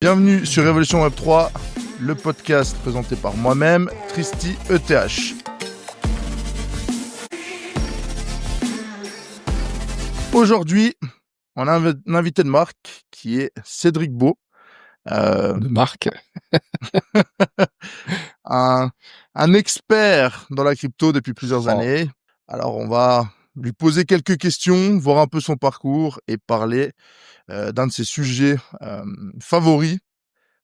Bienvenue sur Révolution Web 3, le podcast présenté par moi-même, Tristy ETH. Aujourd'hui, on a un invité de marque qui est Cédric Beau. De marque. un expert dans la crypto depuis plusieurs années. Alors, on va lui poser quelques questions, voir un peu son parcours et parler d'un de ses sujets favoris,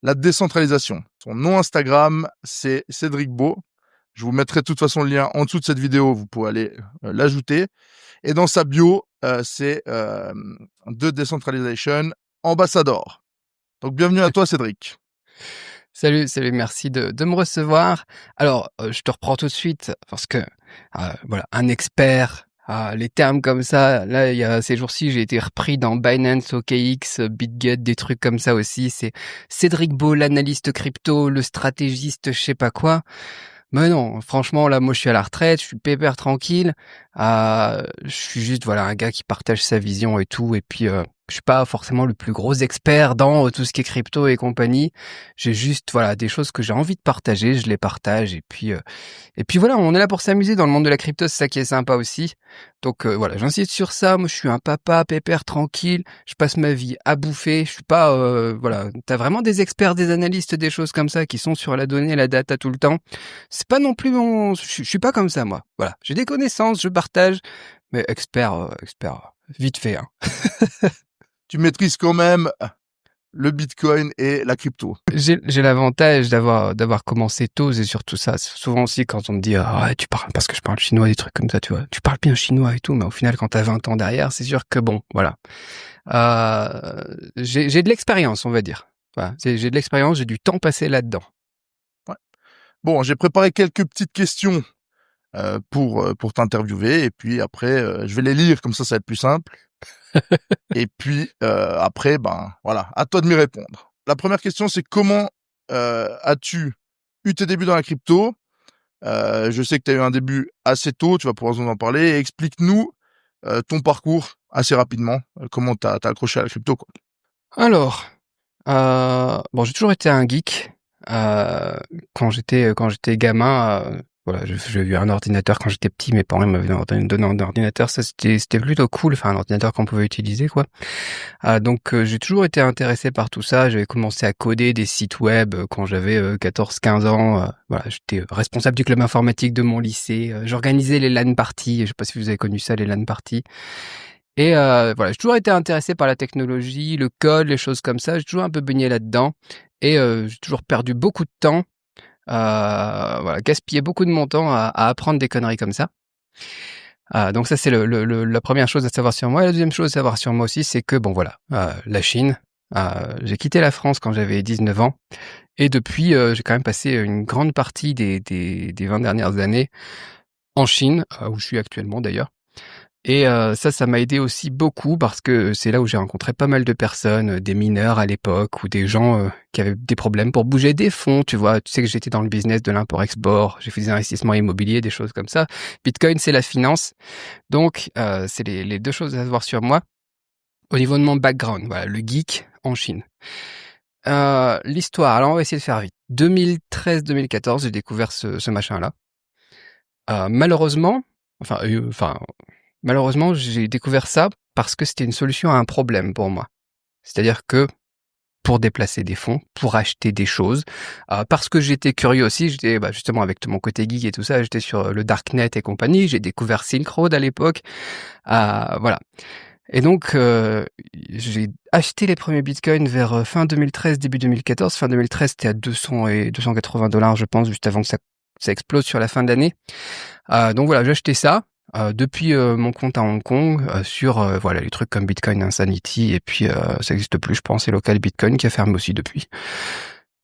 la décentralisation. Son nom Instagram, c'est Cédric Beau. Je vous mettrai de toute façon le lien en dessous de cette vidéo, vous pouvez aller l'ajouter. Et dans sa bio, c'est de Decentralization Ambassador. Donc bienvenue à toi Cédric. Salut, merci de me recevoir. Alors, je te reprends tout de suite parce que, voilà, un expert, les termes comme ça, là, il y a ces jours-ci, j'ai été repris dans Binance, OKX, BitGet, des trucs comme ça aussi. C'est Cédric Beau, l'analyste crypto, le stratégiste, je sais pas quoi. Mais non, franchement, là, moi, je suis à la retraite, je suis pépère tranquille. Je suis juste, voilà, un gars qui partage sa vision et tout. Et puis, je suis pas forcément le plus gros expert dans tout ce qui est crypto et compagnie. J'ai juste, voilà, des choses que j'ai envie de partager, je les partage. Et puis voilà, on est là pour s'amuser dans le monde de la crypto, c'est ça qui est sympa aussi. Donc voilà, j'insiste sur ça. Moi, je suis un papa pépère tranquille. Je passe ma vie à bouffer. Je suis pas, voilà. T'as vraiment des experts, des analystes, des choses comme ça qui sont sur la donnée, la data tout le temps. C'est pas non plus je suis pas comme ça, moi. Voilà, j'ai des connaissances, je partage, mais expert, vite fait. Hein. Tu maîtrises quand même le Bitcoin et la crypto. J'ai l'avantage d'avoir commencé tôt et surtout ça. Souvent aussi quand on me dit ouais, tu parles parce que je parle chinois, des trucs comme ça, tu vois. Tu parles bien chinois et tout, mais au final quand t'as 20 ans derrière, c'est sûr que bon, voilà. J'ai de l'expérience, on va dire. Voilà, j'ai de l'expérience, j'ai du temps passé là-dedans. Ouais. Bon, j'ai préparé quelques petites questions pour t'interviewer et puis après je vais les lire, comme ça va être plus simple. Et puis après, ben voilà, à toi de m'y répondre. La première question, c'est comment as-tu eu tes débuts dans la crypto? Je sais que tu as eu un début assez tôt, tu vas pouvoir nous en parler. Et explique-nous ton parcours assez rapidement, comment t'as accroché à la crypto, quoi. Alors, bon, j'ai toujours été un geek. Quand j'étais gamin, voilà, j'ai eu un ordinateur quand j'étais petit. Mes parents m'avaient donné un ordinateur. Ça, c'était plutôt cool. Enfin, un ordinateur qu'on pouvait utiliser, quoi. Donc, j'ai toujours été intéressé par tout ça. J'avais commencé à coder des sites web quand j'avais 14-15 ans. Voilà, j'étais responsable du club informatique de mon lycée. J'organisais les LAN parties. Je sais pas si vous avez connu ça, les LAN parties. Et voilà, j'ai toujours été intéressé par la technologie, le code, les choses comme ça. J'ai toujours un peu baigné là-dedans. Et j'ai toujours perdu beaucoup de temps, voilà, gaspillé beaucoup de mon temps à apprendre des conneries comme ça. Donc ça, c'est la première chose à savoir sur moi. Et la deuxième chose à savoir sur moi aussi, c'est que, bon voilà, la Chine, j'ai quitté la France quand j'avais 19 ans. Et depuis, j'ai quand même passé une grande partie des 20 dernières années en Chine, où je suis actuellement d'ailleurs. Et ça m'a aidé aussi beaucoup parce que c'est là où j'ai rencontré pas mal de personnes, des mineurs à l'époque ou des gens qui avaient des problèmes pour bouger des fonds, tu vois. Tu sais que j'étais dans le business de l'import-export, j'ai fait des investissements immobiliers, des choses comme ça. Bitcoin, c'est la finance. Donc, c'est les deux choses à savoir sur moi. Au niveau de mon background, voilà, le geek en Chine. L'histoire, alors on va essayer de faire vite. 2013-2014, j'ai découvert ce machin-là. Malheureusement, j'ai découvert ça parce que c'était une solution à un problème pour moi. C'est-à-dire que pour déplacer des fonds, pour acheter des choses, parce que j'étais curieux aussi, j'étais justement avec mon côté geek et tout ça, j'étais sur le Darknet et compagnie, j'ai découvert Silk Road à l'époque, voilà. Et donc, j'ai acheté les premiers bitcoins vers fin 2013, début 2014. Fin 2013, c'était à 200 et $280, je pense, juste avant que ça explose sur la fin de l'année. Donc voilà, j'ai acheté ça. Depuis mon compte à Hong Kong sur voilà les trucs comme Bitcoin Insanity et puis ça n'existe plus, je pense, c'est Local Bitcoin qui a fermé aussi depuis.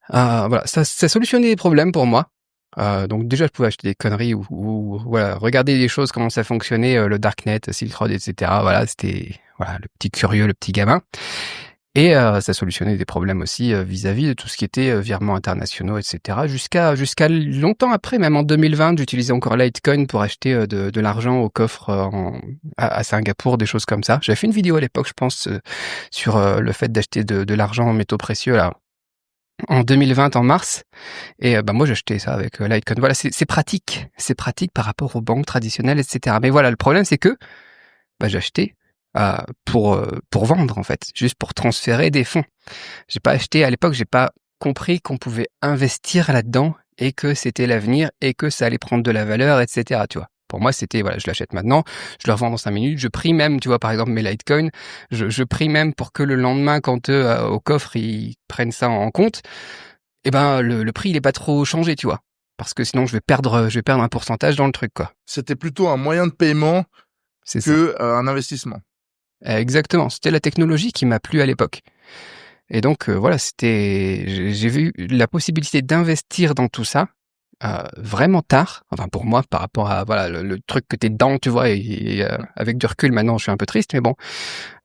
Voilà, ça solutionnait des problèmes pour moi. Donc déjà je pouvais acheter des conneries ou voilà, regarder des choses, comment ça fonctionnait, le Darknet, Silk Road, etc. Voilà, c'était voilà le petit curieux, le petit gamin. Et ça solutionnait des problèmes aussi vis-à-vis de tout ce qui était virements internationaux, etc. Jusqu'à longtemps après, même en 2020, j'utilisais encore Litecoin pour acheter de l'argent au coffre à Singapour, des choses comme ça. J'avais fait une vidéo à l'époque, je pense, sur le fait d'acheter de l'argent en métaux précieux là. en 2020 en mars. Et moi j'ai acheté ça avec Litecoin. Voilà, c'est pratique par rapport aux banques traditionnelles, etc. Mais voilà, le problème c'est que j'ai acheté pour vendre en fait, juste pour transférer des fonds. J'ai pas acheté à l'époque, j'ai pas compris qu'on pouvait investir là-dedans et que c'était l'avenir et que ça allait prendre de la valeur, etc. Tu vois. Pour moi, c'était voilà, je l'achète maintenant, je le revends dans 5 minutes, je prie même, tu vois, par exemple mes Litecoin, je prie même pour que le lendemain, quand au coffre ils prennent ça en compte, le prix il est pas trop changé, tu vois. Parce que sinon je vais perdre un pourcentage dans le truc, quoi. C'était plutôt un moyen de paiement C'est ça. que un investissement. Exactement. C'était la technologie qui m'a plu à l'époque. Et donc voilà, j'ai vu la possibilité d'investir dans tout ça vraiment tard. Enfin pour moi, par rapport à voilà le truc que t'es dedans, tu vois. Et avec du recul, maintenant, je suis un peu triste, mais bon,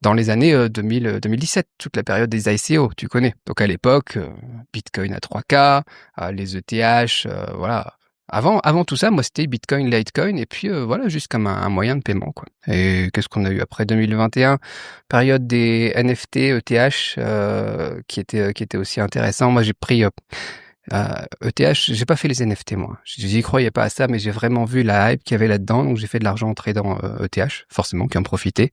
dans les années 2017, toute la période des ICO, tu connais. Donc à l'époque, Bitcoin à 3K, les ETH, voilà. Avant tout ça, moi c'était Bitcoin, Litecoin, et puis voilà, juste comme un moyen de paiement, quoi. Et qu'est-ce qu'on a eu après 2021? Période des NFT, ETH, qui était aussi intéressant. Moi j'ai pris ETH, j'ai pas fait les NFT moi. J'y croyais pas à ça, mais j'ai vraiment vu la hype qu'il y avait là-dedans, donc j'ai fait de l'argent en tradant ETH, forcément, qui en profitait.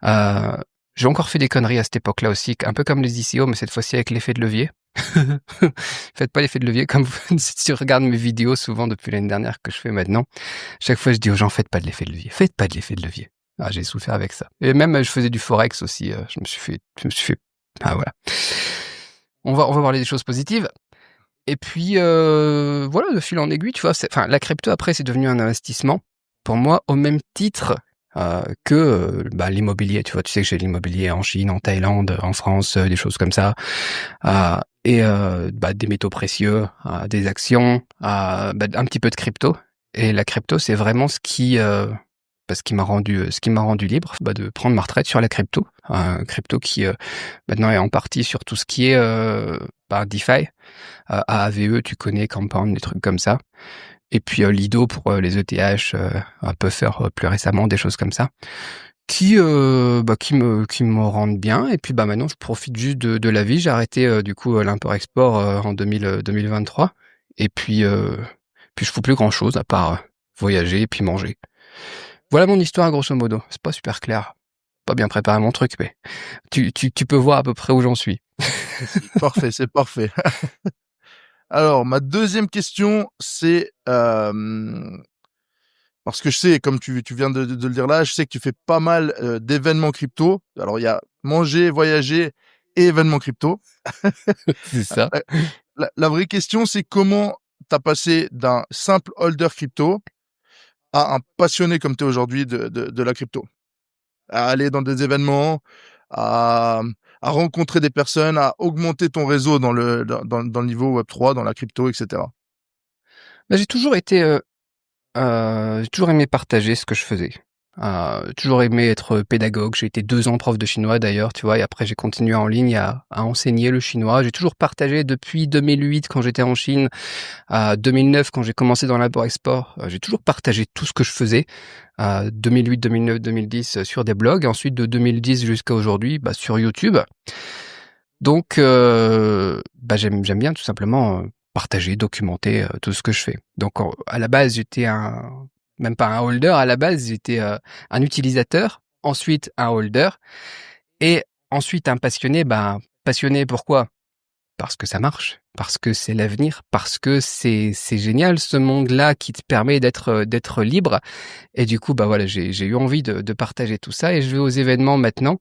J'ai encore fait des conneries à cette époque-là aussi, un peu comme les ICO, mais cette fois-ci avec l'effet de levier. Faites pas l'effet de levier, comme si tu regardes mes vidéos souvent depuis l'année dernière que je fais maintenant. Chaque fois, je dis aux gens, faites pas de l'effet de levier. Faites pas de l'effet de levier. Ah, j'ai souffert avec ça. Et même, je faisais du forex aussi. Je me suis fait, voilà. On va parler des choses positives. Et puis, voilà, de fil en aiguille, tu vois, la crypto, après, c'est devenu un investissement. Pour moi, au même titre que l'immobilier, tu vois. Tu sais que j'ai l'immobilier en Chine, en Thaïlande, en France, des choses comme ça. Et des métaux précieux, des actions, un petit peu de crypto. Et la crypto, c'est vraiment ce qui m'a rendu libre, de prendre ma retraite sur la crypto. Crypto qui maintenant est en partie sur tout ce qui est DeFi, AAVE, tu connais, Compound, des trucs comme ça. Et puis Lido pour les ETH, un peu faire plus récemment des choses comme ça, qui me rendent bien. Et puis maintenant je profite juste de la vie. J'ai arrêté du coup l'import-export en 2023. Et puis je fais plus grand chose à part voyager et puis manger. Voilà mon histoire grosso modo. C'est pas super clair, pas bien préparé mon truc, mais tu peux voir à peu près où j'en suis. Parfait, c'est parfait. Alors, ma deuxième question, c'est parce que je sais, comme tu viens de le dire là, je sais que tu fais pas mal d'événements crypto. Alors, il y a manger, voyager et événements crypto. C'est ça. La vraie question, c'est comment tu as passé d'un simple holder crypto à un passionné comme tu es aujourd'hui de la crypto? À aller dans des événements, à rencontrer des personnes, à augmenter ton réseau dans le niveau Web3, dans la crypto, et cetera. J'ai toujours été j'ai toujours aimé partager ce que je faisais. Toujours aimé être pédagogue. J'ai été 2 ans prof de chinois d'ailleurs, tu vois, et après j'ai continué en ligne à enseigner le chinois. J'ai toujours partagé depuis 2008 quand j'étais en Chine, à 2009 quand j'ai commencé dans l'import-export. J'ai toujours partagé tout ce que je faisais. 2008, 2009, 2010 sur des blogs, et ensuite de 2010 jusqu'à aujourd'hui, sur YouTube. Donc j'aime bien tout simplement partager, documenter tout ce que je fais. Donc à la base, j'étais même pas un holder, à la base, j'étais un utilisateur, ensuite un holder, et ensuite un passionné. Passionné pourquoi? Parce que ça marche, parce que c'est l'avenir, parce que c'est génial ce monde-là qui te permet d'être libre. Et du coup, voilà, j'ai eu envie de partager tout ça, et je vais aux événements maintenant.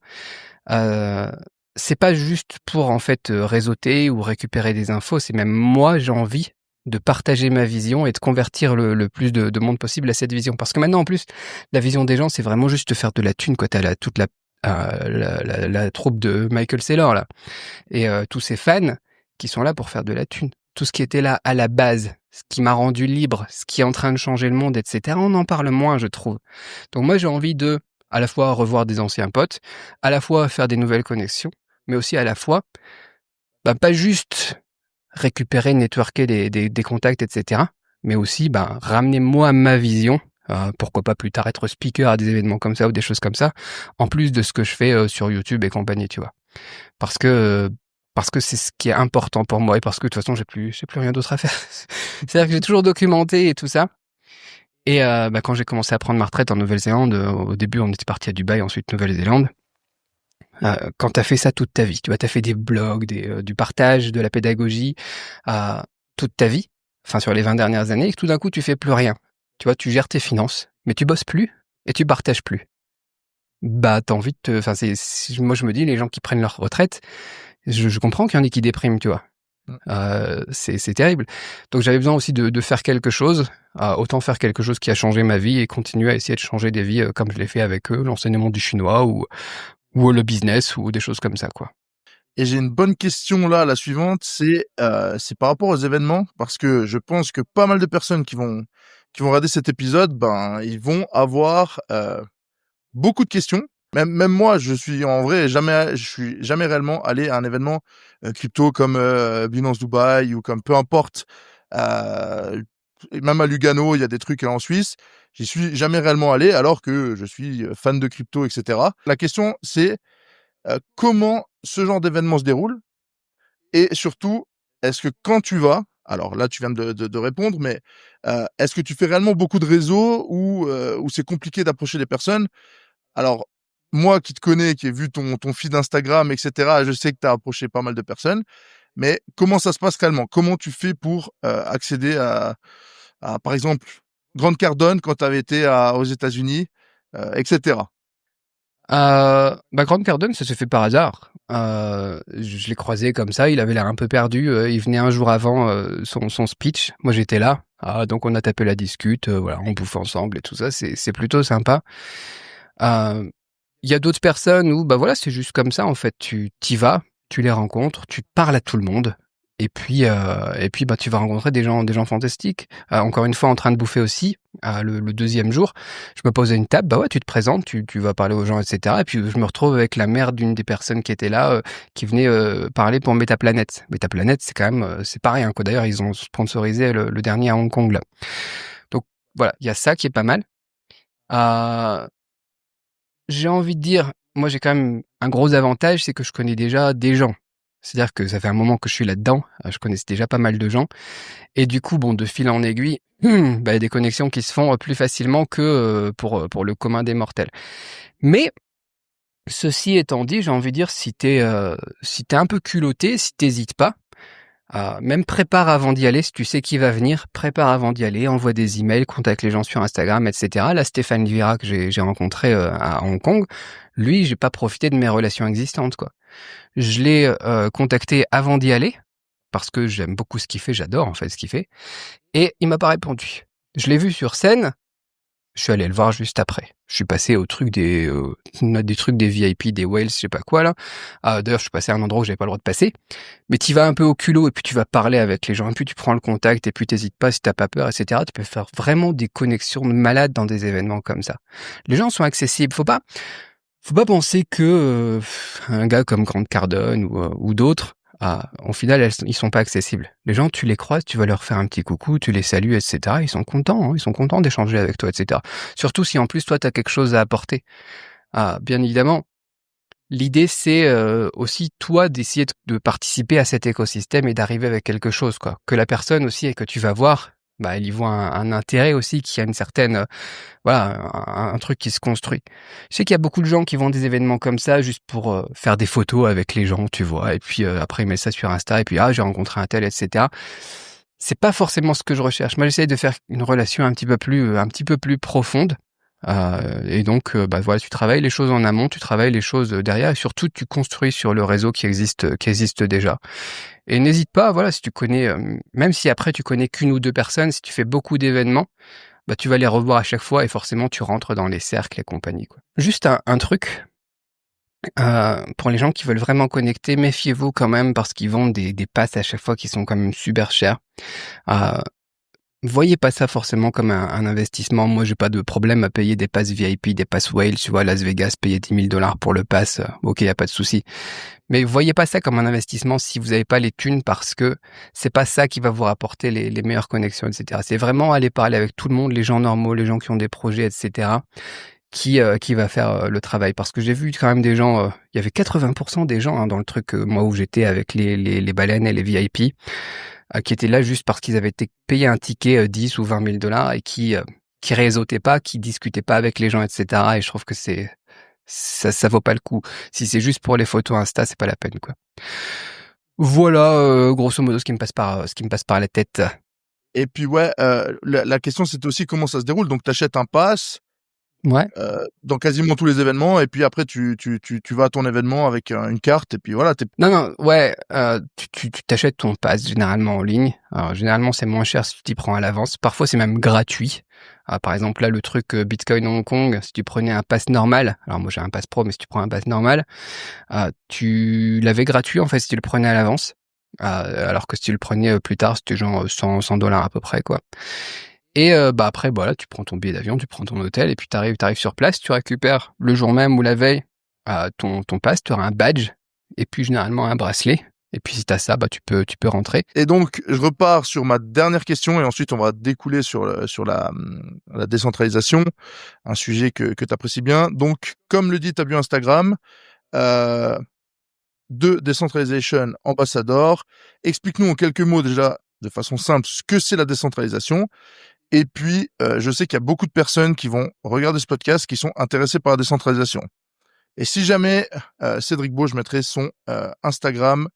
C'est pas juste pour en fait réseauter ou récupérer des infos, c'est même moi j'ai envie de partager ma vision et de convertir le plus de monde possible à cette vision. Parce que maintenant en plus, la vision des gens, c'est vraiment juste de faire de la thune, quoi. T'as toute la troupe de Michael Saylor là, et tous ces fans qui sont là pour faire de la thune. Tout ce qui était là à la base, ce qui m'a rendu libre, ce qui est en train de changer le monde, etc. On en parle moins, je trouve. Donc moi j'ai envie de à la fois revoir des anciens potes, à la fois faire des nouvelles connexions, mais aussi à la fois, pas juste récupérer, networker des contacts, etc., mais aussi ramener moi ma vision, pourquoi pas plus tard être speaker à des événements comme ça ou des choses comme ça, en plus de ce que je fais sur YouTube et compagnie, tu vois. Parce que parce que c'est ce qui est important pour moi et parce que de toute façon, j'ai plus rien d'autre à faire. C'est-à-dire que j'ai toujours documenté et tout ça. Et quand j'ai commencé à prendre ma retraite en Nouvelle-Zélande, au début, on était parti à Dubaï, ensuite Nouvelle-Zélande. Quand t'as fait ça toute ta vie, tu vois, t'as fait des blogs, du partage, de la pédagogie, toute ta vie, enfin sur les 20 dernières années, et que tout d'un coup, tu fais plus rien. Tu vois, tu gères tes finances, mais tu bosses plus et tu partages plus. Bah, t'as envie de moi, je me dis, les gens qui prennent leur retraite, je comprends qu'il y en ait qui dépriment, tu vois. Mmh. C'est terrible. Donc j'avais besoin aussi de faire quelque chose, autant faire quelque chose qui a changé ma vie et continuer à essayer de changer des vies comme je l'ai fait avec eux, l'enseignement du chinois ou le business ou des choses comme ça, quoi. Et j'ai une bonne question là, la suivante, c'est par rapport aux événements, parce que je pense que pas mal de personnes qui vont regarder cet épisode, ben, ils vont avoir, beaucoup de questions. Même moi, je suis jamais réellement allé à un événement, crypto comme, Binance Dubaï ou comme peu importe, heu, et même à Lugano, il y a des trucs, en Suisse. J'y suis jamais réellement allé alors que je suis, fan de crypto et cetera. La question c'est, comment ce genre d'événement se déroule? Et surtout, est-ce que quand tu vas, alors là, tu viens de répondre, mais, est-ce que tu fais réellement beaucoup de réseaux ou c'est compliqué d'approcher les personnes? Alors, moi qui te connais, qui ai vu ton feed Instagram et cetera, je sais que tu as approché pas mal de personnes, mais comment ça se passe réellement? Comment tu fais pour, accéder par exemple, Grant Cardone quand tu avais été aux États-Unis, et cetera? Grant Cardone, ça s'est fait par hasard. Je l'ai croisé comme ça, il avait l'air un peu perdu, il venait un jour avant, son speech. Moi, j'étais là. Donc on a tapé la discute, voilà, on bouffe ensemble et tout ça, c'est plutôt sympa. Il y a d'autres personnes où, bah, voilà, c'est juste comme ça, en fait. Tu t'y vas, tu les rencontres, tu parles à tout le monde et puis, bah, tu vas rencontrer des gens fantastiques. Encore une fois, en train de bouffer aussi, le 2e jour, je me pose à une table, bah, ouais, tu te présentes, tu vas parler aux gens et cetera et puis je me retrouve avec la mère d'une des personnes qui était là, qui venait, parler pour Metaplanet. Metaplanet, c'est quand même, c'est pas rien, quoi. D'ailleurs, ils ont sponsorisé le dernier à Hong Kong, là. Donc voilà, il y a ça qui est pas mal. Heu J'ai envie de dire, moi j'ai quand même un gros avantage, c'est que je connais déjà des gens. C'est-à-dire que ça fait un moment que je suis là-dedans, je connais déjà pas mal de gens et du coup, bon, de fil en aiguille, bah, il y a des connexions qui se font, plus facilement que, pour le commun des mortels. Mais ceci étant dit, j'ai envie de dire si t'es un peu culotté, si t'hésites pas, même prépare avant d'y aller, si tu sais qui va venir, prépare avant d'y aller, envoie des emails, contacte les gens sur Instagram, etc. Là, Stéphane Vira que j'ai rencontré à Hong Kong, lui, j'ai pas profité de mes relations existantes, quoi. Je l'ai contacté avant d'y aller, parce que j'aime beaucoup ce qu'il fait, j'adore en fait ce qu'il fait, et il m'a pas répondu. Je l'ai vu sur scène, je suis allé le voir juste après. Je suis passé au truc des trucs des VIP, des whales, je sais pas quoi là. D'ailleurs, je suis passé à un endroit où j'avais pas le droit de passer. Mais tu vas un peu au culot et puis tu vas parler avec les gens et puis tu prends le contact et puis t'hésites pas si t'as pas peur, etc. Tu peux faire vraiment des connexions de malades dans des événements comme ça. Les gens sont accessibles. Faut pas penser que un gars comme Grant Cardone ou d'autres, au final, ils sont pas accessibles. Les gens, tu les croises, tu vas leur faire un petit coucou, tu les salues, etc. Ils sont contents, hein, ils sont contents d'échanger avec toi, etc. Surtout si en plus toi, tu as quelque chose à apporter. Bien évidemment, l'idée c'est aussi toi d'essayer de participer à cet écosystème et d'arriver avec quelque chose, quoi. Que la personne aussi que tu vas voir, bah, elle y voit un intérêt aussi, qui a une certaine voilà, un truc qui se construit. Je sais qu'il y a beaucoup de gens qui vont à des événements comme ça juste pour faire des photos avec les gens, tu vois, et puis après ils mettent ça sur Insta, et puis j'ai rencontré un tel, etc. C'est pas forcément ce que je recherche. Moi, j'essaie de faire une relation un petit peu plus profonde. Et donc, bah voilà, tu travailles les choses en amont, tu travailles les choses derrière, et surtout tu construis sur le réseau qui existe déjà. Et n'hésite pas, voilà, si tu connais, même si après tu connais qu'une ou deux personnes, si tu fais beaucoup d'événements, bah, tu vas les revoir à chaque fois et forcément tu rentres dans les cercles et compagnie, quoi. Juste un truc, pour les gens qui veulent vraiment connecter, méfiez-vous quand même parce qu'ils vendent des passes à chaque fois qui sont quand même super chères. Heu, Voyez pas ça forcément comme un investissement. Moi, j'ai pas de problème à payer des passes VIP, des passes whale, tu vois, Las Vegas, payer $10 000 pour le pass, OK, y a pas de souci. Mais voyez pas ça comme un investissement si vous avez pas les thunes, parce que c'est pas ça qui va vous rapporter les meilleures connexions, et cetera. C'est vraiment aller parler avec tout le monde, les gens normaux, les gens qui ont des projets, et cetera. qui va faire le travail. Parce que j'ai vu quand même des gens, il y avait 80% des gens dans le truc, moi où j'étais avec les baleines et les VIP, qui étaient là juste parce qu'ils avaient été payés un ticket 10 ou 20 000 $ et qui réseautaient pas, qui discutaient pas avec les gens, etc. Et je trouve que ça vaut pas le coup. Si c'est juste pour les photos Insta, c'est pas la peine, quoi. Voilà, grosso modo, ce qui me passe par la tête. Et puis ouais, la question c'était aussi comment ça se déroule. Donc tu achètes un pass Ouais. dans quasiment tous les événements et puis après tu vas à ton événement avec une carte et puis voilà, Non, ouais, tu t'achètes ton pass généralement en ligne. Alors, généralement, c'est moins cher si tu t'y prends à l'avance. Parfois, c'est même gratuit. Par exemple, là, le truc Bitcoin Hong Kong, si tu prenais un pass normal, alors moi j'ai un pass pro, mais si tu prends un pass normal, tu l'avais gratuit en fait si tu le prenais à l'avance. Alors que si tu le prenais plus tard, c'était genre 100 $, à peu près, quoi. Et bah après, voilà, tu prends ton billet d'avion, tu prends ton hôtel, et puis t'arrives sur place, tu récupères le jour même ou la veille ton pass, tu auras un badge, et puis généralement un bracelet. Et puis si t'as ça, bah tu peux rentrer. Et donc je repars sur ma dernière question et ensuite on va découler sur la décentralisation, un sujet que tu apprécies bien. Donc comme le dit ta bio Instagram, de Decentralization Ambassador, explique-nous en quelques mots déjà de façon simple ce que c'est la décentralisation. Et puis, je sais qu'il y a beaucoup de personnes qui vont regarder ce podcast qui sont intéressées par la décentralisation. Et si jamais, Cédric Beau, je mettrai son Instagram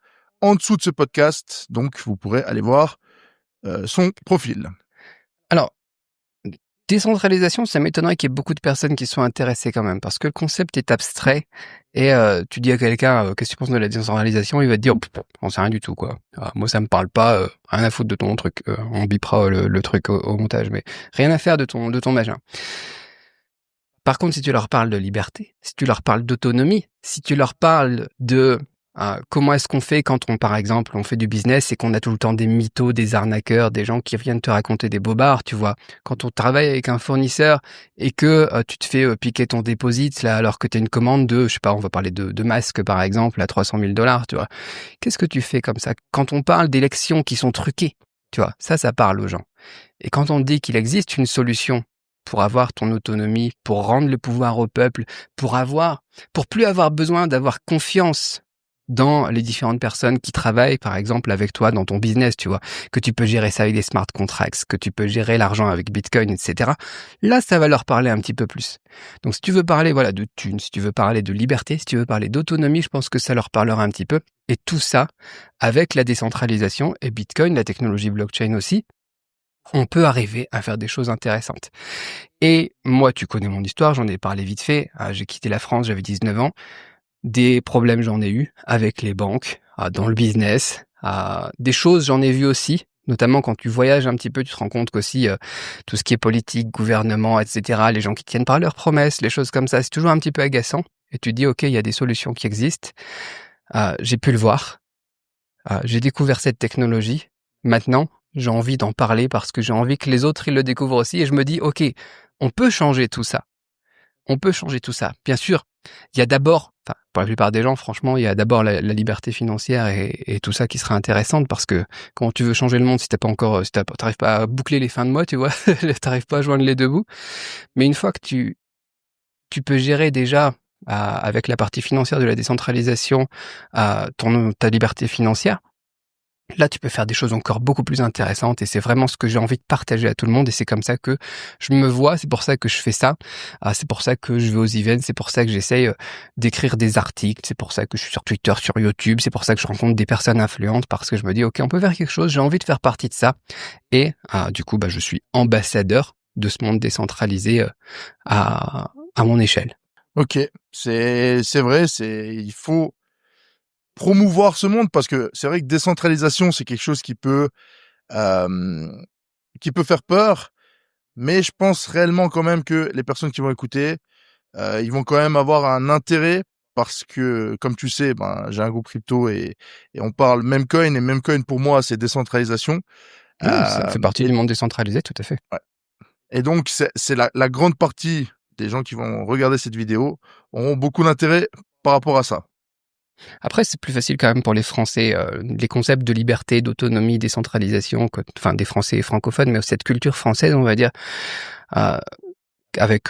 en dessous de ce podcast, donc vous pourrez aller voir son profil. Alors, décentralisation, ça m'étonnerait qu'il y ait beaucoup de personnes qui soient intéressées quand même, parce que le concept est abstrait, et tu dis à quelqu'un qu'est-ce que tu penses de la décentralisation, il va te dire on sait rien du tout, quoi. Moi ça me parle pas, rien à foutre de ton truc, on bipera le truc au montage, mais rien à faire de ton machin. Par contre, si tu leur parles de liberté, si tu leur parles d'autonomie, si tu leur parles de comment est-ce qu'on fait quand par exemple, on fait du business et qu'on a tout le temps des mythos, des arnaqueurs, des gens qui viennent te raconter des bobards, tu vois. Quand on travaille avec un fournisseur et que tu te fais piquer ton deposit là, alors que tu as une commande de, je sais pas, on va parler de masques par exemple, à 300 000 $, tu vois. Qu'est-ce que tu fais comme ça? Quand on parle d'élections qui sont truquées, tu vois, ça parle aux gens. Et quand on dit qu'il existe une solution pour avoir ton autonomie, pour rendre le pouvoir au peuple, pour plus avoir besoin d'avoir confiance dans les différentes personnes qui travaillent, par exemple, avec toi dans ton business, tu vois, que tu peux gérer ça avec des smart contracts, que tu peux gérer l'argent avec Bitcoin, etc. Là, ça va leur parler un petit peu plus. Donc, si tu veux parler, voilà, de thunes, si tu veux parler de liberté, si tu veux parler d'autonomie, je pense que ça leur parlera un petit peu. Et tout ça, avec la décentralisation et Bitcoin, la technologie blockchain aussi, on peut arriver à faire des choses intéressantes. Et moi, tu connais mon histoire, j'en ai parlé vite fait. J'ai quitté la France, j'avais 19 ans. Des problèmes, j'en ai eu avec les banques, dans le business. Des choses, j'en ai vu aussi. Notamment quand tu voyages un petit peu, tu te rends compte qu'aussi tout ce qui est politique, gouvernement, etc., les gens qui tiennent par leurs promesses, les choses comme ça, c'est toujours un petit peu agaçant. Et tu te dis, ok, il y a des solutions qui existent. J'ai pu le voir. J'ai découvert cette technologie. Maintenant, j'ai envie d'en parler parce que j'ai envie que les autres ils le découvrent aussi. Et je me dis, ok, on peut changer tout ça. On peut changer tout ça. Bien sûr, il y a d'abord, pour la plupart des gens, franchement, il y a d'abord la liberté financière et tout ça qui sera intéressante parce que quand tu veux changer le monde, si t'arrives pas à boucler les fins de mois, tu vois, t'arrives pas à joindre les deux bouts. Mais une fois que tu peux gérer déjà avec la partie financière de la décentralisation ta liberté financière, là, tu peux faire des choses encore beaucoup plus intéressantes et c'est vraiment ce que j'ai envie de partager à tout le monde et c'est comme ça que je me vois, c'est pour ça que je fais ça, c'est pour ça que je vais aux events, c'est pour ça que j'essaye d'écrire des articles, c'est pour ça que je suis sur Twitter, sur YouTube, c'est pour ça que je rencontre des personnes influentes parce que je me dis, ok, on peut faire quelque chose, j'ai envie de faire partie de ça et du coup, je suis ambassadeur de ce monde décentralisé à mon échelle. Ok, c'est vrai, il faut promouvoir ce monde parce que c'est vrai que décentralisation, c'est quelque chose euh, qui peut faire peur, mais je pense réellement quand même que les personnes qui vont écouter, ils vont quand même avoir un intérêt parce que, comme tu sais, j'ai un groupe crypto et on parle Memecoin et Memecoin pour moi c'est décentralisation. Oui, ça fait partie Et, du monde décentralisé, tout à fait. ouais. Et donc c'est la grande partie des gens qui vont regarder cette vidéo auront beaucoup d'intérêt par rapport à ça. Après, c'est plus facile quand même pour les Français, les concepts de liberté, d'autonomie, décentralisation, des Français francophones, mais cette culture française, on va dire,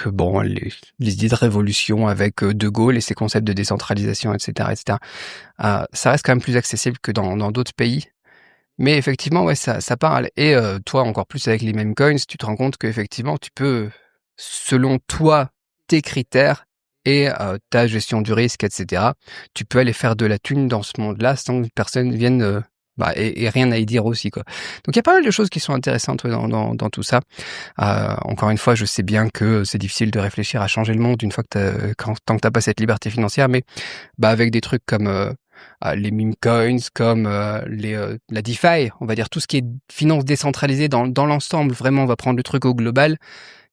bon les idées de révolution, avec De Gaulle et ses concepts de décentralisation, etc., etc. Ça reste quand même plus accessible que dans d'autres pays. Mais effectivement, ouais, ça parle. Et toi, encore plus avec les meme coins, tu te rends compte qu'effectivement, tu peux, selon toi, tes critères et ta gestion du risque, etc., tu peux aller faire de la thune dans ce monde-là sans que personne vienne et rien à y dire aussi, quoi. Donc il y a pas mal de choses qui sont intéressantes dans tout ça. Encore une fois, je sais bien que c'est difficile de réfléchir à changer le monde une fois que tant que t'as pas cette liberté financière, mais avec des trucs comme les meme coins, comme la DeFi, on va dire tout ce qui est finance décentralisée dans l'ensemble, vraiment on va prendre le truc au global,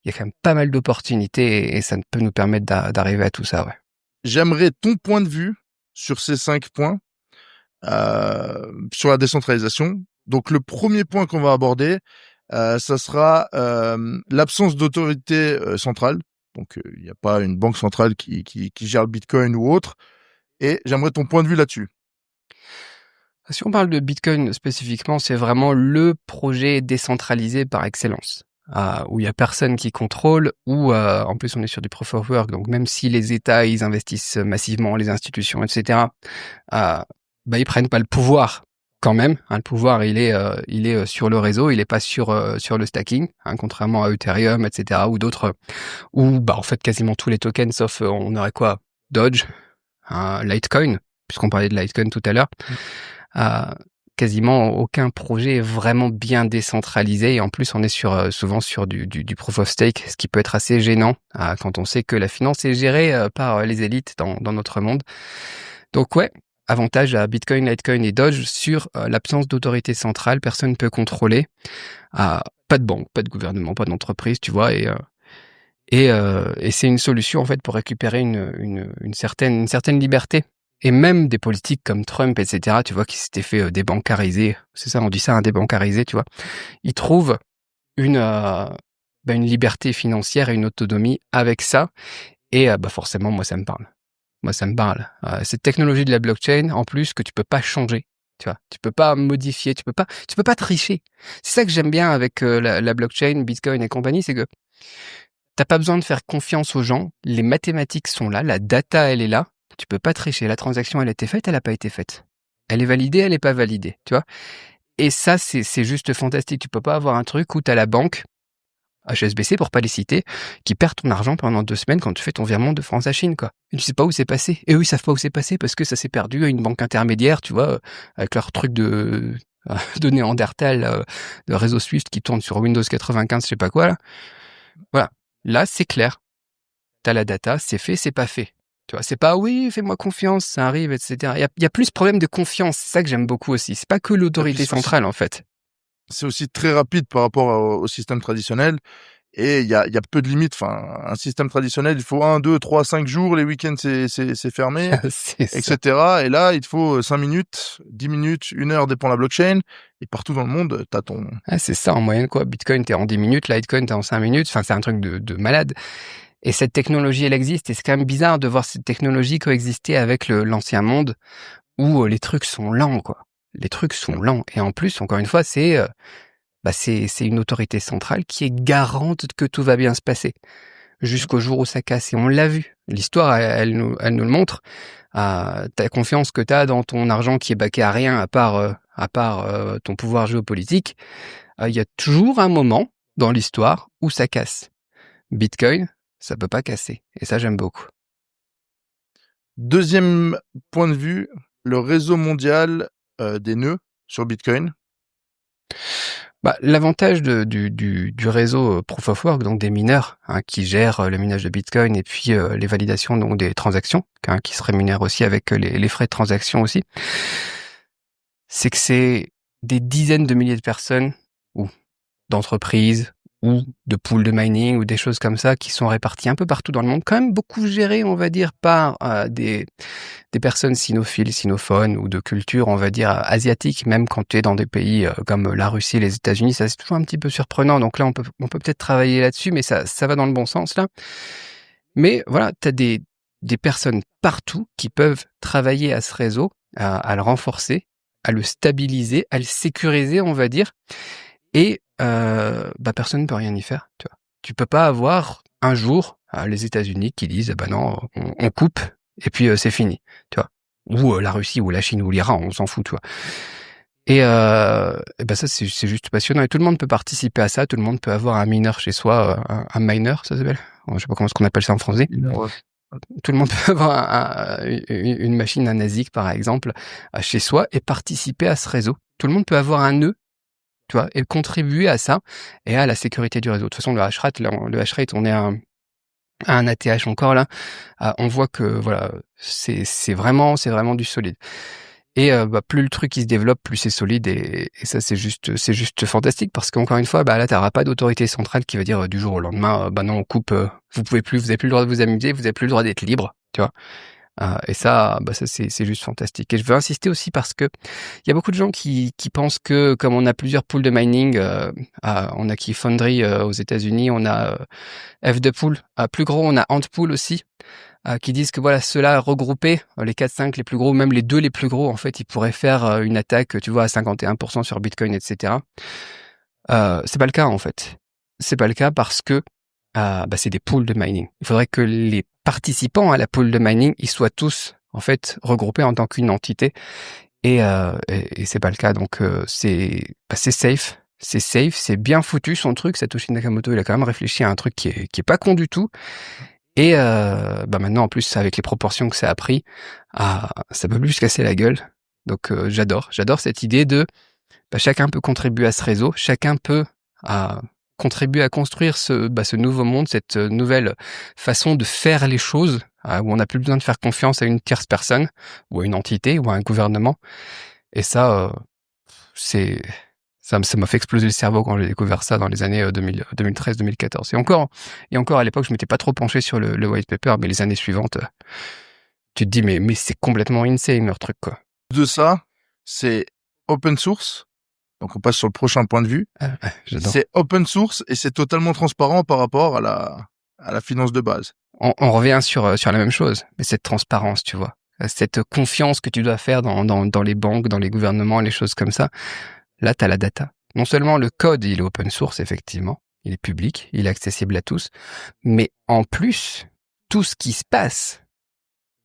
il y a quand même pas mal d'opportunités et ça peut nous permettre d'arriver à tout ça, ouais. J'aimerais ton point de vue sur ces 5 points, sur la décentralisation. Donc le premier point qu'on va aborder, ça sera l'absence d'autorité centrale. Donc il n'y a pas une banque centrale qui gère le Bitcoin ou autre. Et j'aimerais ton point de vue là-dessus. Si on parle de Bitcoin spécifiquement, c'est vraiment le projet décentralisé par excellence, où il y a personne qui contrôle, où en plus on est sur du proof of work, donc même si les États ils investissent massivement, les institutions, etc., ils prennent pas le pouvoir quand même. Le pouvoir il est sur le réseau, il est pas sur le stacking, contrairement à Ethereum, etc., ou d'autres, où en fait quasiment tous les tokens, sauf on aurait quoi, Doge, Litecoin, puisqu'on parlait de Litecoin tout à l'heure. Quasiment aucun projet est vraiment bien décentralisé et en plus on est souvent sur du proof of stake, ce qui peut être assez gênant quand on sait que la finance est gérée par les élites dans notre monde. Donc ouais, avantage à Bitcoin, Litecoin et Doge sur l'absence d'autorité centrale, personne ne peut contrôler, pas de banque, pas de gouvernement, pas d'entreprise, tu vois, et c'est une solution en fait pour récupérer une certaine liberté. Et même des politiques comme Trump, etc., tu vois, qui s'étaient fait débancariser, c'est ça, on dit ça, débancariser, tu vois, ils trouvent une liberté financière et une autonomie avec ça, et forcément, moi, ça me parle. Cette technologie de la blockchain, en plus, que tu peux pas changer, tu vois, tu peux pas modifier, tu peux pas tricher. C'est ça que j'aime bien avec la blockchain, Bitcoin et compagnie, c'est que t'as pas besoin de faire confiance aux gens, les mathématiques sont là, la data, elle est là, tu peux pas tricher, la transaction, elle a été faite, elle a pas été faite. Elle est validée, elle est pas validée, tu vois. Et ça, c'est juste fantastique. Tu peux pas avoir un truc où t'as la banque, HSBC pour pas les citer, qui perd ton argent pendant 2 semaines quand tu fais ton virement de France à Chine, quoi. Et tu sais pas où c'est passé. Et eux, ils savent pas où c'est passé parce que ça s'est perdu à une banque intermédiaire, tu vois, avec leur truc de Néandertal, de réseau Swift qui tourne sur Windows 95, je sais pas quoi, là. Voilà. Là, c'est clair. T'as la data, c'est fait, c'est pas fait. Tu vois, c'est pas oui, fais-moi confiance, ça arrive, etc. Il y a plus ce problème de confiance, c'est ça que j'aime beaucoup aussi. C'est pas que l'autorité centrale, en fait. C'est aussi très rapide par rapport au système traditionnel. Et il y a peu de limites. Enfin, un système traditionnel, il faut 1, 2, 3, 5 jours. Les week-ends, c'est fermé, C'est ça. etc. Et là, il te faut 5 minutes, 10 minutes, 1 heure, dépend de la blockchain. Et partout dans le monde, t'as ton... C'est ça en moyenne, quoi. Bitcoin, t'es en 10 minutes, Litecoin, t'es en 5 minutes. Enfin, c'est un truc de malade. Et cette technologie, elle existe. Et c'est quand même bizarre de voir cette technologie coexister avec l'ancien monde où les trucs sont lents, quoi. Les trucs sont lents. Et en plus, encore une fois, c'est une autorité centrale qui est garante que tout va bien se passer jusqu'au jour où ça casse. Et on l'a vu. L'histoire, elle nous le montre. Ta confiance que t'as dans ton argent qui est baqué à rien à part ton pouvoir géopolitique, il y a toujours un moment dans l'histoire où ça casse. Bitcoin, ça peut pas casser. Et ça, j'aime beaucoup. Deuxième point de vue, le réseau mondial des nœuds sur Bitcoin. L'avantage du réseau Proof of Work, donc des mineurs qui gèrent le minage de Bitcoin et puis les validations donc des transactions, qui se rémunèrent aussi avec les frais de transaction aussi, c'est que c'est des dizaines de milliers de personnes ou d'entreprises ou de pools de mining ou des choses comme ça qui sont réparties un peu partout dans le monde, quand même beaucoup gérées, on va dire, par des personnes sinophiles, sinophones ou de culture, on va dire, asiatique, même quand tu es dans des pays comme la Russie, les États-Unis, ça c'est toujours un petit peu surprenant. Donc là, on peut peut-être travailler là-dessus, mais ça va dans le bon sens là. Mais voilà, t'as des personnes partout qui peuvent travailler à ce réseau, à le renforcer, à le stabiliser, à le sécuriser, on va dire. Et personne ne peut rien y faire, tu vois. Tu peux pas avoir un jour les États-Unis qui disent bah non, on coupe et puis c'est fini, tu vois. Ou la Russie ou la Chine ou l'Iran, on s'en fout, tu vois. Et ben ça c'est juste passionnant et tout le monde peut participer à ça, tout le monde peut avoir un mineur chez soi, un miner ça s'appelle, je sais pas comment est-ce qu'on appelle ça en français. Ouais. Tout le monde peut avoir une machine, un ASIC par exemple, chez soi et participer à ce réseau. Tout le monde peut avoir un nœud, tu vois, et contribuer à ça et à la sécurité du réseau. De toute façon, le hash rate, on est à un ATH encore là. On voit que voilà, c'est vraiment du solide. Et bah, plus le truc il se développe, plus c'est solide et ça c'est juste fantastique parce qu'encore une fois, bah là t'auras pas d'autorité centrale qui va dire du jour au lendemain, bah non on coupe, vous avez plus le droit de vous amuser, vous avez plus le droit d'être libre, tu vois. Et ça, bah ça c'est juste fantastique. Et je veux insister aussi parce que il y a beaucoup de gens qui pensent que comme on a plusieurs pools de mining, on a Key Foundry aux États-Unis, on a F2Pool, plus gros, on a Antpool aussi. Qui disent que voilà, ceux-là regroupés, les 4-5 les plus gros, même les 2 les plus gros, en fait, ils pourraient faire une attaque, tu vois, à 51% sur Bitcoin, etc. C'est pas le cas, en fait. C'est pas le cas parce que bah, c'est des pools de mining. Il faudrait que les participants à la pool de mining, ils soient tous, en fait, regroupés en tant qu'une entité. Et c'est pas le cas. Donc, c'est safe. C'est safe, c'est bien foutu son truc. Satoshi Nakamoto, il a quand même réfléchi à un truc qui est pas con du tout. Et bah maintenant en plus avec les proportions que ça a pris, ça peut plus se casser la gueule. Donc j'adore cette idée de bah, chacun peut contribuer à ce réseau, chacun peut contribuer à construire ce nouveau monde, cette nouvelle façon de faire les choses, où on n'a plus besoin de faire confiance à une tierce personne ou à une entité ou à un gouvernement. Et ça, ça m'a fait exploser le cerveau quand j'ai découvert ça dans les années 2013-2014. Et encore à l'époque, je m'étais pas trop penché sur le white paper, mais les années suivantes, tu te dis mais c'est complètement insane leur truc quoi. De ça, c'est open source. Donc on passe sur le prochain point de vue. J'adore. C'est open source et c'est totalement transparent par rapport à la finance de base. On revient sur la même chose, mais cette transparence, tu vois, cette confiance que tu dois faire dans les banques, dans les gouvernements, les choses comme ça. Là, tu as la data. Non seulement le code, il est open source, effectivement, il est public, il est accessible à tous, mais en plus, tout ce qui se passe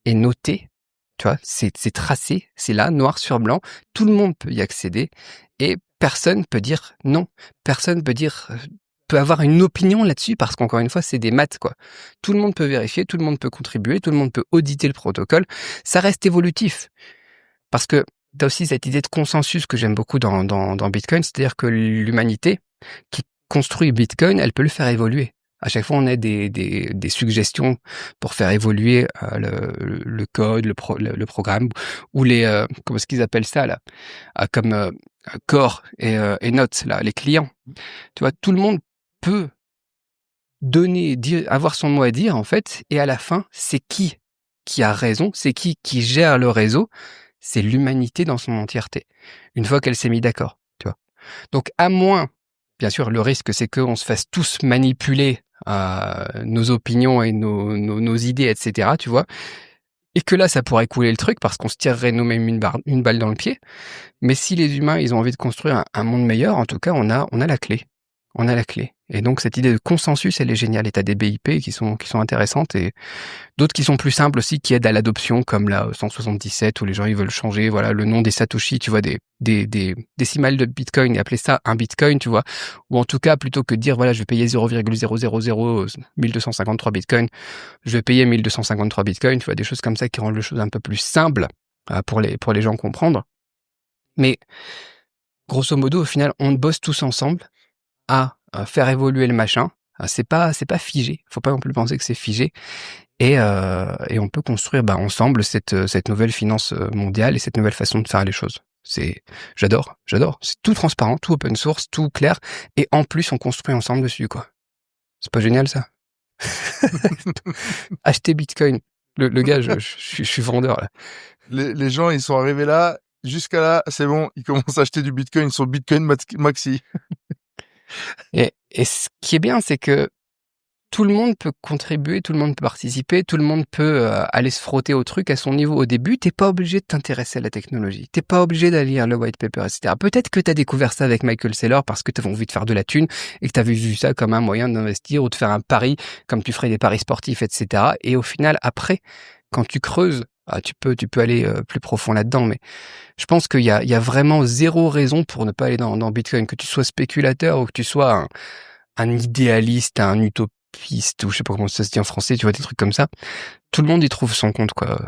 est noté, tu vois, c'est tracé, c'est là, noir sur blanc, tout le monde peut y accéder, et personne peut dire non, personne peut avoir une opinion là-dessus, parce qu'encore une fois, c'est des maths, quoi. Tout le monde peut vérifier, tout le monde peut contribuer, tout le monde peut auditer le protocole, ça reste évolutif. Parce que t'as aussi cette idée de consensus que j'aime beaucoup dans Bitcoin, c'est-à-dire que l'humanité qui construit Bitcoin, elle peut le faire évoluer. À chaque fois, on a des suggestions pour faire évoluer le code, le programme, ou les comment est-ce qu'ils appellent ça là, comme Core et Notes là, les clients. Tu vois, tout le monde peut avoir son mot à dire en fait, et à la fin, c'est qui a raison, c'est qui gère le réseau. C'est l'humanité dans son entièreté. Une fois qu'elle s'est mise d'accord, tu vois. Donc, à moins, bien sûr, le risque, c'est qu'on se fasse tous manipuler nos opinions et nos idées, etc., tu vois. Et que là, ça pourrait couler le truc parce qu'on se tirerait nous-mêmes une balle dans le pied. Mais si les humains, ils ont envie de construire un monde meilleur, en tout cas, on a la clé. On a la clé. Et donc, cette idée de consensus, elle est géniale. Et t'as des BIP qui sont intéressantes et d'autres qui sont plus simples aussi, qui aident à l'adoption, comme la 177, où les gens, ils veulent changer, voilà, le nom des Satoshi, tu vois, des décimales de Bitcoin et appeler ça un Bitcoin, tu vois. Ou en tout cas, plutôt que de dire, voilà, je vais payer 0,000 1253 Bitcoin, je vais payer 1253 Bitcoin, tu vois, des choses comme ça qui rendent les choses un peu plus simples pour les gens comprendre. Mais, grosso modo, au final, on bosse tous ensemble à faire évoluer le machin. C'est pas figé. Faut pas non plus penser que c'est figé. Et on peut construire ensemble cette nouvelle finance mondiale et cette nouvelle façon de faire les choses. J'adore. C'est tout transparent, tout open source, tout clair. Et en plus, on construit ensemble dessus, quoi. C'est pas génial, ça? Acheter Bitcoin. Le gars, je suis vendeur, là. Les gens, ils sont arrivés là, jusqu'à là, c'est bon, ils commencent à acheter du Bitcoin sur Bitcoin Maxi. Et ce qui est bien, c'est que tout le monde peut contribuer, tout le monde peut participer, tout le monde peut, aller se frotter au truc à son niveau. Au début, tu pas obligé de t'intéresser à la technologie. Tu pas obligé d'aller lire le white paper et cetera. Peut-être que tu as découvert ça avec Michael Saylor parce que tu avais envie de faire de la thune et que tu avais vu ça comme un moyen d'investir ou de faire un pari comme tu ferais des paris sportifs et cetera et au final, après, quand tu creuses, tu peux aller, plus profond là-dedans mais je pense qu'il y a vraiment 0 raison pour ne pas aller dans Bitcoin. Que tu sois spéculateur ou que tu sois un idéaliste, un utopiste ou je sais pas comment ça se dit en français, tu vois, des trucs comme ça. Tout le monde y trouve son compte, quoi.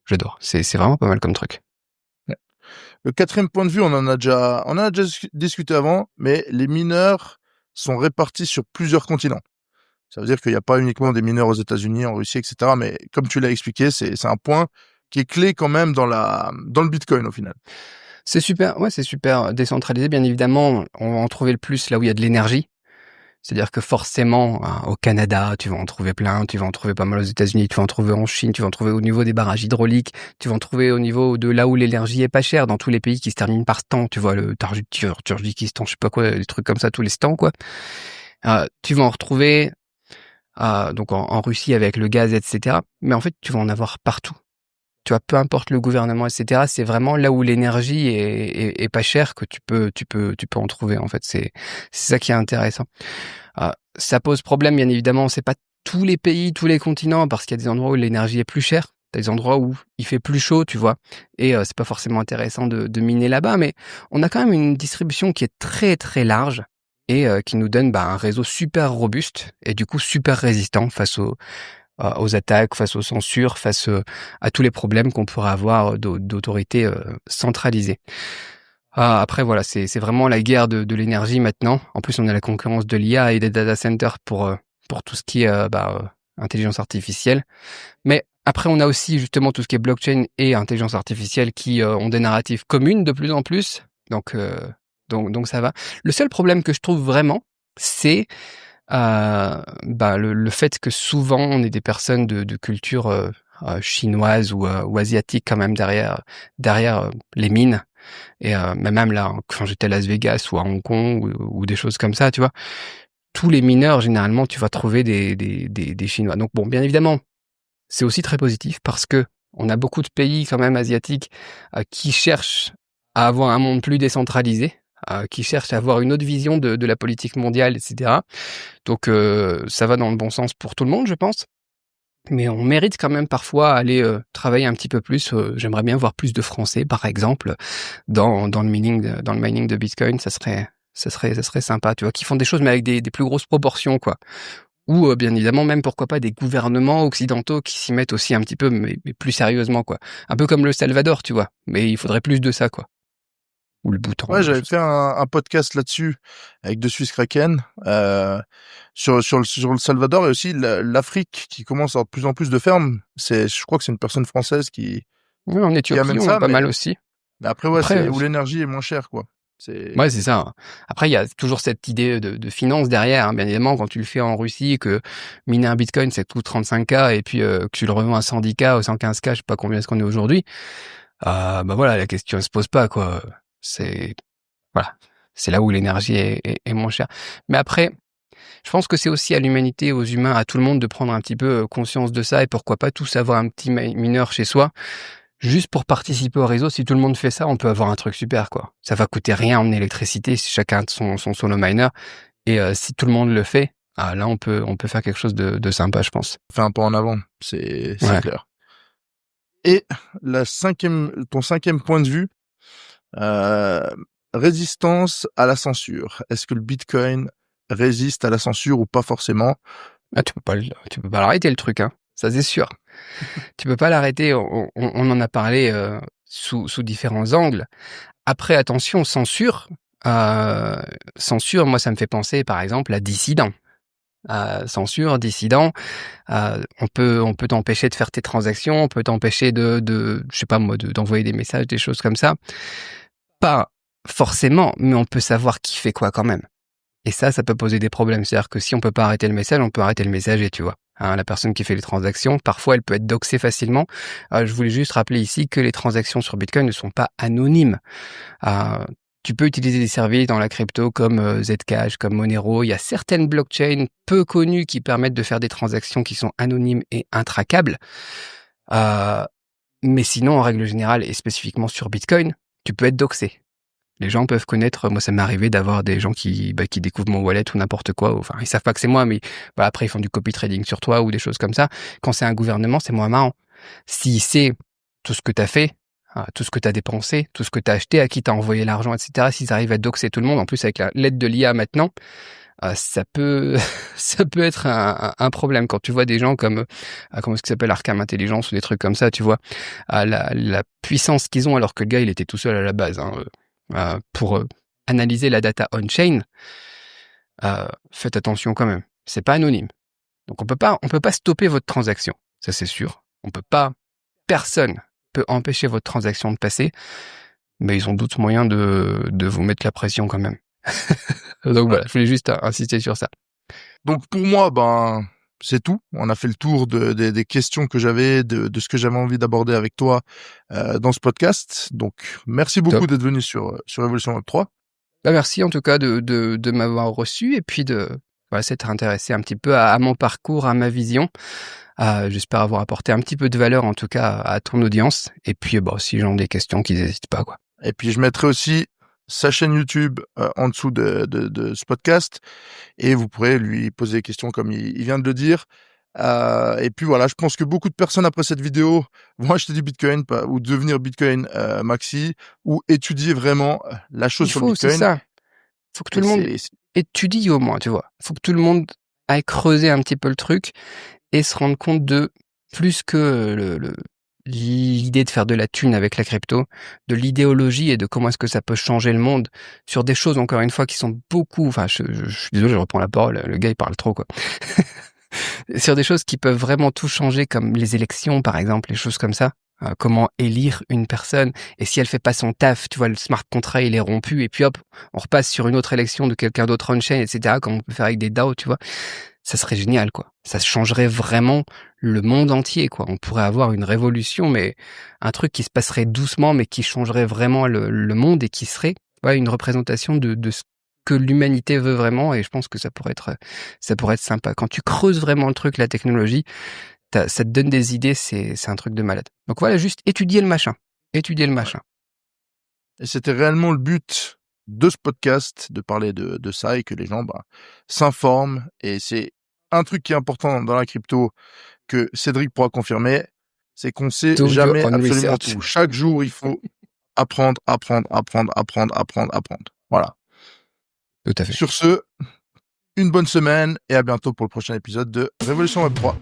J'adore. C'est vraiment pas mal comme truc. Ouais. Le 4e point de vue, on en a déjà discuté avant, mais les mineurs sont répartis sur plusieurs continents. Ça veut dire qu'il n'y a pas uniquement des mineurs aux États-Unis, en Russie, etc. Mais comme tu l'as expliqué, c'est un point qui est clé quand même dans le Bitcoin au final. C'est super, ouais, c'est super décentralisé, bien évidemment. On va en trouver le plus là où il y a de l'énergie. C'est-à-dire que forcément, au Canada, tu vas en trouver plein, tu vas en trouver pas mal aux États-Unis, tu vas en trouver en Chine, tu vas en trouver au niveau des barrages hydrauliques, tu vas en trouver au niveau de là où l'énergie est pas chère, dans tous les pays qui se terminent par stan, tu vois, le Tadjikistan, je sais pas quoi, des trucs comme ça, tous les stans, quoi. Tu vas en retrouver donc en Russie avec le gaz, etc. Mais en fait, tu vas en avoir partout. Tu vois, peu importe le gouvernement, etc. C'est vraiment là où l'énergie est pas chère que tu peux en trouver. En fait, c'est ça qui est intéressant. Ça pose problème, bien évidemment. C'est pas tous les pays, tous les continents, parce qu'il y a des endroits où l'énergie est plus chère. T'as des endroits où il fait plus chaud, tu vois. Et c'est pas forcément intéressant de miner là-bas, mais on a quand même une distribution qui est très très large et qui nous donne un réseau super robuste et du coup super résistant face aux attaques, face aux censures, face à tous les problèmes qu'on pourrait avoir d'autorités centralisées. Après, voilà, c'est vraiment la guerre de l'énergie maintenant. En plus, on a la concurrence de l'IA et des data centers pour tout ce qui est intelligence artificielle. Mais après, on a aussi justement tout ce qui est blockchain et intelligence artificielle qui ont des narratives communes de plus en plus. Donc ça va. Le seul problème que je trouve vraiment, c'est le fait que souvent on est des personnes de culture chinoise ou asiatique quand même derrière les mines et mais même là quand j'étais à Las Vegas ou à Hong Kong ou des choses comme ça, tu vois, tous les mineurs généralement tu vas trouver des Chinois. Donc bon, bien évidemment, c'est aussi très positif parce que on a beaucoup de pays quand même asiatiques qui cherchent à avoir un monde plus décentralisé, qui cherchent à avoir une autre vision de la politique mondiale, etc. Donc ça va dans le bon sens pour tout le monde, je pense. Mais on mérite quand même parfois aller travailler un petit peu plus. J'aimerais bien voir plus de Français, par exemple, dans le mining de Bitcoin. Ça serait sympa, tu vois, qui font des choses mais avec des plus grosses proportions, quoi. Ou bien évidemment même pourquoi pas des gouvernements occidentaux qui s'y mettent aussi un petit peu, mais plus sérieusement, quoi. Un peu comme le Salvador, tu vois. Mais il faudrait plus de ça, quoi. Ou le Bhoutan, Ouais, des j'avais choses fait comme ça. un podcast là-dessus avec de Suisse Kraken sur le Salvador et aussi l'Afrique qui commence à avoir de plus en plus de fermes. Je crois que c'est une personne française Oui, en qui Éthiopie, amène on a ça, pas mal mais aussi. après ouais, Après, c'est où l'énergie est moins chère, quoi. C'est ouais, c'est ça, hein. Après, il y a toujours cette idée de finance derrière, hein. Bien évidemment, quand tu le fais en Russie, que miner un bitcoin, ça te coûte 35K et puis que tu le revends à 110K ou 115K, je sais pas combien est-ce qu'on est aujourd'hui. Voilà, la question elle se pose pas, quoi. C'est voilà, c'est là où l'énergie est moins chère. Mais après, je pense que c'est aussi à l'humanité, aux humains, à tout le monde de prendre un petit peu conscience de ça et pourquoi pas tous avoir un petit mineur chez soi. Juste pour participer au réseau, si tout le monde fait ça, on peut avoir un truc super, quoi. Ça va coûter rien en électricité si chacun a son solo miner. Et si tout le monde le fait, là on peut faire quelque chose de sympa, je pense. fait un pas en avant, c'est Ouais. clair. Et ton 5e point de vue, euh, résistance à la censure. Est-ce que le Bitcoin résiste à la censure ou pas forcément? Tu peux pas l'arrêter le truc, hein. Ça c'est sûr. Tu peux pas l'arrêter. On en a parlé sous différents angles. Après, attention, censure, moi ça me fait penser par exemple à dissident. Censure, dissident, on peut t'empêcher de faire tes transactions, on peut t'empêcher je sais pas moi, d'envoyer des messages, des choses comme ça. Pas forcément, mais on peut savoir qui fait quoi quand même. Et ça peut poser des problèmes. C'est-à-dire que si on peut pas arrêter le message, on peut arrêter le messager, tu vois. Hein, la personne qui fait les transactions, parfois elle peut être doxée facilement. Je voulais juste rappeler ici que les transactions sur Bitcoin ne sont pas anonymes. Tu peux utiliser des services dans la crypto comme Zcash, comme Monero. Il y a certaines blockchains peu connues qui permettent de faire des transactions qui sont anonymes et intraquables. Mais sinon, en règle générale, et spécifiquement sur Bitcoin, tu peux être doxé. Les gens peuvent connaître, moi ça m'est arrivé d'avoir des gens qui découvrent mon wallet ou n'importe quoi, enfin ils savent pas que c'est moi, mais après ils font du copy trading sur toi ou des choses comme ça. Quand c'est un gouvernement, c'est moins marrant. S'il sait tout ce que t'as fait, tout ce que t'as dépensé, tout ce que t'as acheté, à qui t'as envoyé l'argent, etc., s'ils arrivent à doxer tout le monde, en plus avec l'aide de l'IA maintenant, ça peut ça peut être un problème quand tu vois des gens comme comment est-ce qu'il s'appelle, Arkham Intelligence ou des trucs comme ça, tu vois, la puissance qu'ils ont alors que le gars il était tout seul à la base, pour analyser la data on-chain. Faites attention quand même, c'est pas anonyme. Donc on peut pas stopper votre transaction, ça c'est sûr. Personne peut empêcher votre transaction de passer, mais ils ont d'autres moyens de vous mettre la pression quand même. Donc voilà, je voulais juste insister sur ça. Donc pour moi, c'est tout. On a fait le tour des questions que j'avais, de ce que j'avais envie d'aborder avec toi dans ce podcast. Donc merci beaucoup Top. d'être venu sur Révolution Web 3. Merci en tout cas de m'avoir reçu et puis de s'être intéressé un petit peu à mon parcours, à ma vision. J'espère avoir apporté un petit peu de valeur en tout cas à ton audience. Et puis si les gens ont des questions, qu'ils n'hésitent pas, quoi. Et puis je mettrai aussi sa chaîne YouTube en dessous de ce podcast et vous pourrez lui poser des questions comme il vient de le dire. Et puis voilà, je pense que beaucoup de personnes après cette vidéo vont acheter du Bitcoin ou devenir Bitcoin maxi ou étudier vraiment la chose sur le C'est Bitcoin. ça. Faut que tout Et le monde étudie au moins, tu vois. Faut que tout le monde aille creuser un petit peu le truc et se rendre compte de plus que l'idée de faire de la thune avec la crypto, de l'idéologie et de comment est-ce que ça peut changer le monde sur des choses, encore une fois, qui sont beaucoup, enfin, je suis désolé, je reprends la parole, le gars, il parle trop, quoi. Sur des choses qui peuvent vraiment tout changer, comme les élections, par exemple, les choses comme ça. Comment élire une personne, et si elle fait pas son taf, tu vois, le smart contract, il est rompu, et puis hop, on repasse sur une autre élection de quelqu'un d'autre on-chain, etc., comme on peut faire avec des DAO, tu vois. Ça serait génial, quoi. Ça changerait vraiment le monde entier, quoi. On pourrait avoir une révolution, mais un truc qui se passerait doucement, mais qui changerait vraiment le monde et qui serait une représentation de ce que l'humanité veut vraiment. Et je pense que ça pourrait être sympa. Quand tu creuses vraiment le truc, la technologie, ça te donne des idées, c'est un truc de malade. Donc voilà, juste étudier le machin. Et c'était réellement le but de ce podcast, de parler de ça et que les gens s'informent. Et c'est un truc qui est important dans la crypto que Cédric pourra confirmer, c'est qu'on sait Do your jamais own absolument research. tout. Chaque jour, il faut apprendre. Voilà. Tout à fait. Sur ce, une bonne semaine et à bientôt pour le prochain épisode de Révolution Web 3.